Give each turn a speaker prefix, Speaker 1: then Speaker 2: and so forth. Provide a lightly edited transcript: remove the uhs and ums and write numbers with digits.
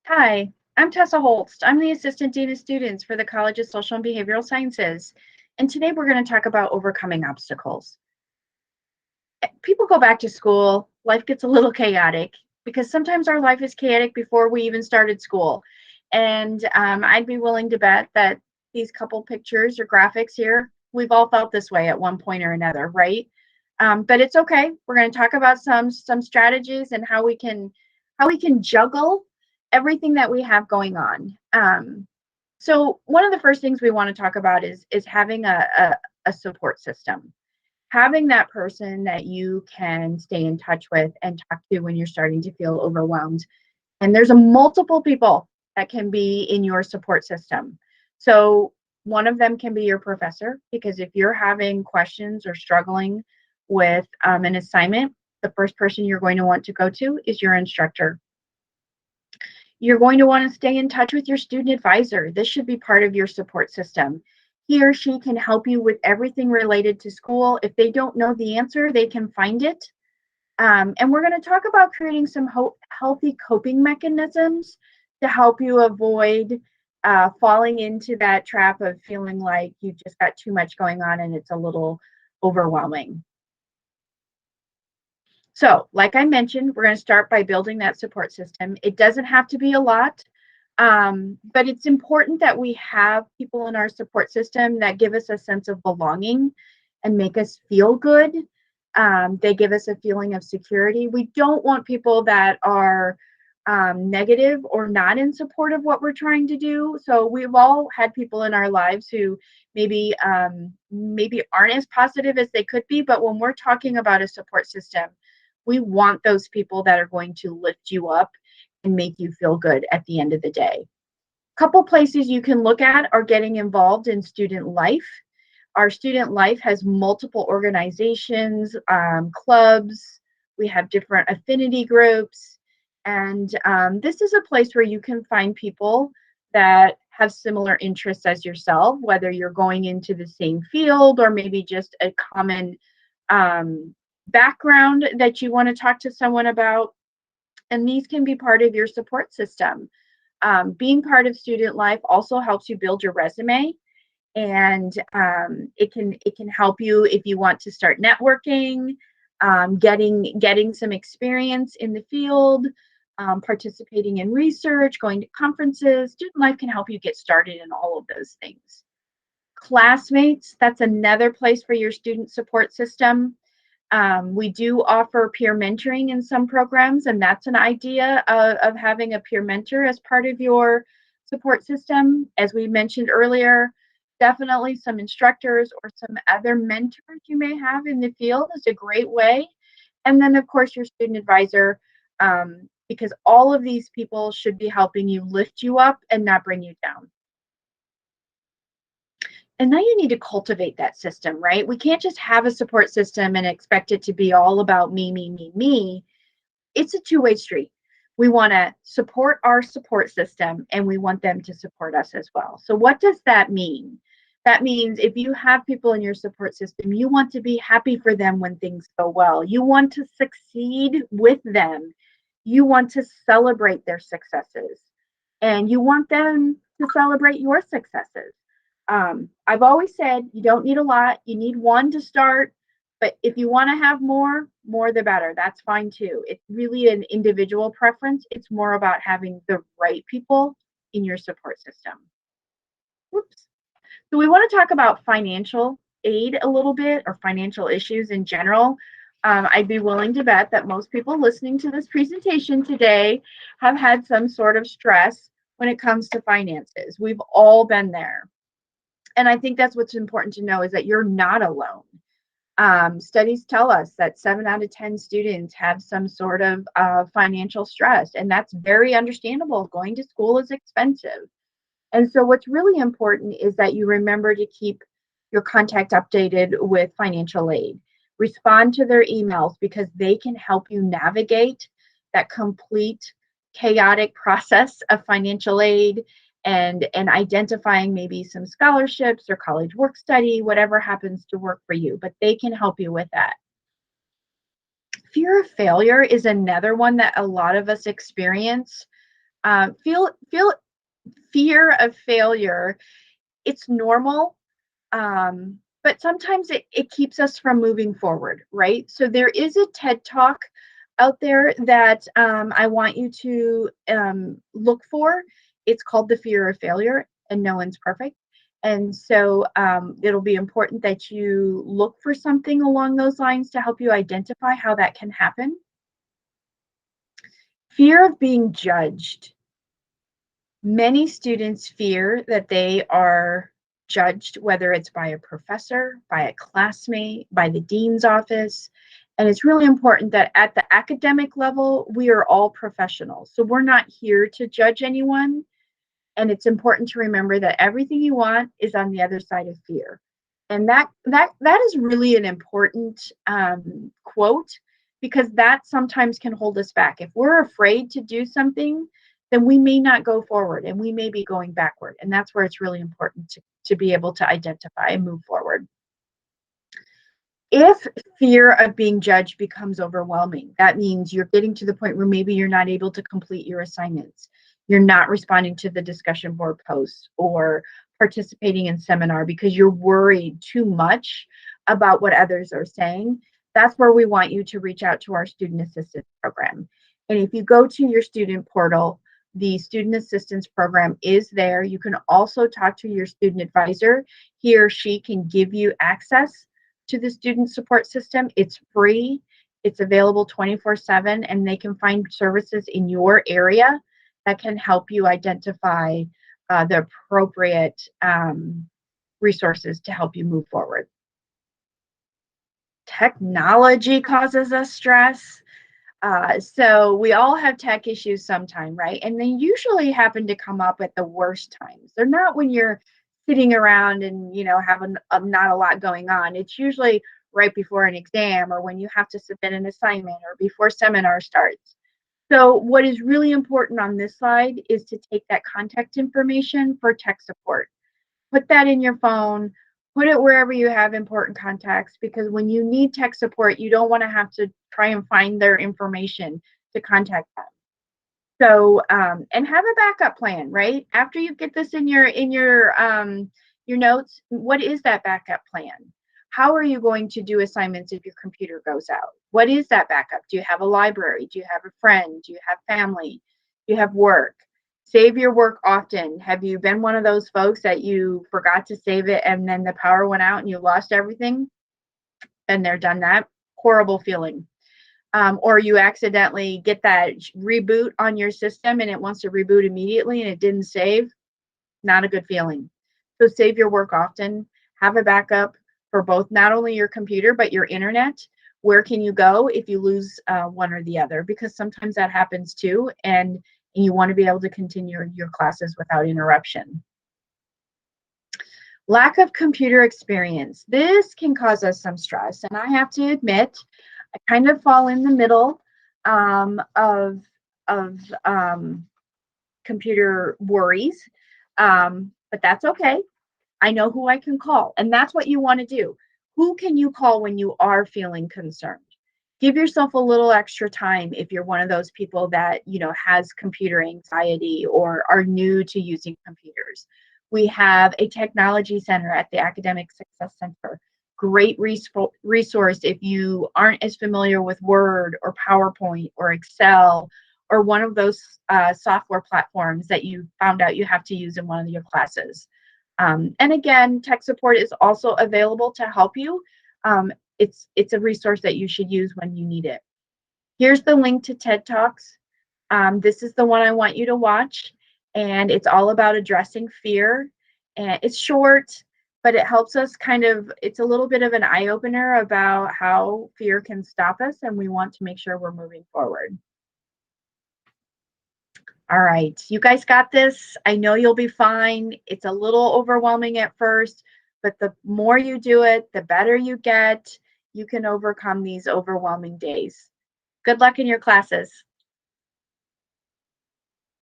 Speaker 1: Hi, I'm Tessa Holst. I'm the Assistant Dean of Students for the College of Social and Behavioral Sciences. And today we're going to talk about overcoming obstacles. People go back to school, life gets a little chaotic because sometimes our life is chaotic before we even started school. And I'd be willing to bet that these couple pictures or graphics here, we've all felt this way at one point or another, right? But it's okay. We're going to talk about some strategies and how we can juggle everything that we have going on. So one of the first things we want to talk about is having a support system, having that person that you can stay in touch with and talk to when you're starting to feel overwhelmed. And there's a multiple people that can be in your support system. So one of them can be your professor, because if you're having questions or struggling with an assignment, the first person you're going to want to go to is your instructor. You're going to want to stay in touch with your student advisor. This should be part of your support system. He or she can help you with everything related to school. If they don't know the answer, they can find it. And we're going to talk about creating some healthy coping mechanisms to help you avoid falling into that trap of feeling like you've just got too much going on and it's a little overwhelming. So, like I mentioned, we're going to start by building that support system. It doesn't have to be a lot, but it's important that we have people in our support system that give us a sense of belonging and make us feel good. They give us a feeling of security. We don't want people that are negative or not in support of what we're trying to do. So we've all had people in our lives who maybe aren't as positive as they could be, but when we're talking about a support system, we want those people that are going to lift you up and make you feel good at the end of the day. Couple places you can look at are getting involved in student life. Our student life has multiple organizations, clubs. We have different affinity groups. And this is a place where you can find people that have similar interests as yourself, whether you're going into the same field or maybe just a common background that you want to talk to someone about. And these can be part of your support system. Being part of student life also helps you build your resume, and it can help you if you want to start networking, getting some experience in the field, participating in research, going to conferences. Student life can help you get started in all of those things. Classmates, that's another place for your student support system. We do offer peer mentoring in some programs, and that's an idea of having a peer mentor as part of your support system. As we mentioned earlier, definitely some instructors or some other mentors you may have in the field is a great way. And then, of course, your student advisor, because all of these people should be helping you lift you up and not bring you down. And now you need to cultivate that system, right? We can't just have a support system and expect it to be all about me, me, me, me. It's a two-way street. We want to support our support system and we want them to support us as well. So, what does that mean? That means if you have people in your support system, you want to be happy for them when things go well. You want to succeed with them. You want to celebrate their successes and you want them to celebrate your successes. I've always said you don't need a lot. You need one to start, but if you want to have more the better. That's fine too. It's really an individual preference. It's more about having the right people in your support system. Whoops. So we want to talk about financial aid a little bit, or financial issues in general. I'd be willing to bet that most people listening to this presentation today have had some sort of stress when it comes to finances. We've all been there. And I think that's what's important to know, is that you're not alone. Studies tell us that 7 out of 10 students have some sort of financial stress, and that's very understandable. Going to school is expensive. And so what's really important is that you remember to keep your contact updated with financial aid. Respond to their emails, because they can help you navigate that complete chaotic process of financial aid and identifying maybe some scholarships or college work study, whatever happens to work for you, but they can help you with that. Fear of failure is another one that a lot of us experience. Feel fear of failure. It's normal, but sometimes it keeps us from moving forward, right? So there is a TED Talk out there that I want you to look for. It's called The Fear of Failure, and no one's perfect. And so it'll be important that you look for something along those lines to help you identify how that can happen. Fear of being judged. Many students fear that they are judged, whether it's by a professor, by a classmate, by the dean's office. And it's really important that at the academic level, we are all professionals. So we're not here to judge anyone. And it's important to remember that everything you want is on the other side of fear. And that is really an important quote, because that sometimes can hold us back. If we're afraid to do something, then we may not go forward and we may be going backward. And that's where it's really important to be able to identify and move forward. If fear of being judged becomes overwhelming, that means you're getting to the point where maybe you're not able to complete your assignments. You're not responding to the discussion board posts or participating in seminar because you're worried too much about what others are saying. That's where we want you to reach out to our student assistance program. And if you go to your student portal, the student assistance program is there. You can also talk to your student advisor. He or she can give you access to the student support system. It's free. It's available 24/7, and they can find services in your area that can help you identify the appropriate resources to help you move forward. Technology causes us stress. So we all have tech issues sometime, right? And they usually happen to come up at the worst times. They're not when you're sitting around and having not a lot going on. It's usually right before an exam, or when you have to submit an assignment, or before seminar starts. So what is really important on this slide is to take that contact information for tech support. Put that in your phone, put it wherever you have important contacts, because when you need tech support, you don't want to have to try and find their information to contact them. So, and have a backup plan, right? After you get this in your notes, what is that backup plan? How are you going to do assignments if your computer goes out? What is that backup? Do you have a library? Do you have a friend? Do you have family? Do you have work? Save your work often. Have you been one of those folks that you forgot to save it and then the power went out and you lost everything? And they're done that. Horrible feeling. Or you accidentally get that reboot on your system and it wants to reboot immediately and it didn't save. Not a good feeling. So save your work often. Have a backup for both, not only your computer, but your internet. Where can you go if you lose one or the other? Because sometimes that happens too. And you want to be able to continue your classes without interruption. Lack of computer experience. This can cause us some stress. And I have to admit, I kind of fall in the middle of computer worries, but that's okay. I know who I can call, and that's what you want to do. Who can you call when you are feeling concerned? Give yourself a little extra time if you're one of those people that has computer anxiety or are new to using computers. We have a technology center at the Academic Success Center. Great resource if you aren't as familiar with Word or PowerPoint or Excel or one of those software platforms that you found out you have to use in one of your classes. And again, tech support is also available to help you. It's a resource that you should use when you need it. Here's the link to TED Talks. This is the one I want you to watch, and it's all about addressing fear. And it's short, but it helps us it's a little bit of an eye-opener about how fear can stop us, and we want to make sure we're moving forward. All right, you guys got this. I know you'll be fine. It's a little overwhelming at first, but the more you do it, the better you get. You can overcome these overwhelming days. Good luck in your classes.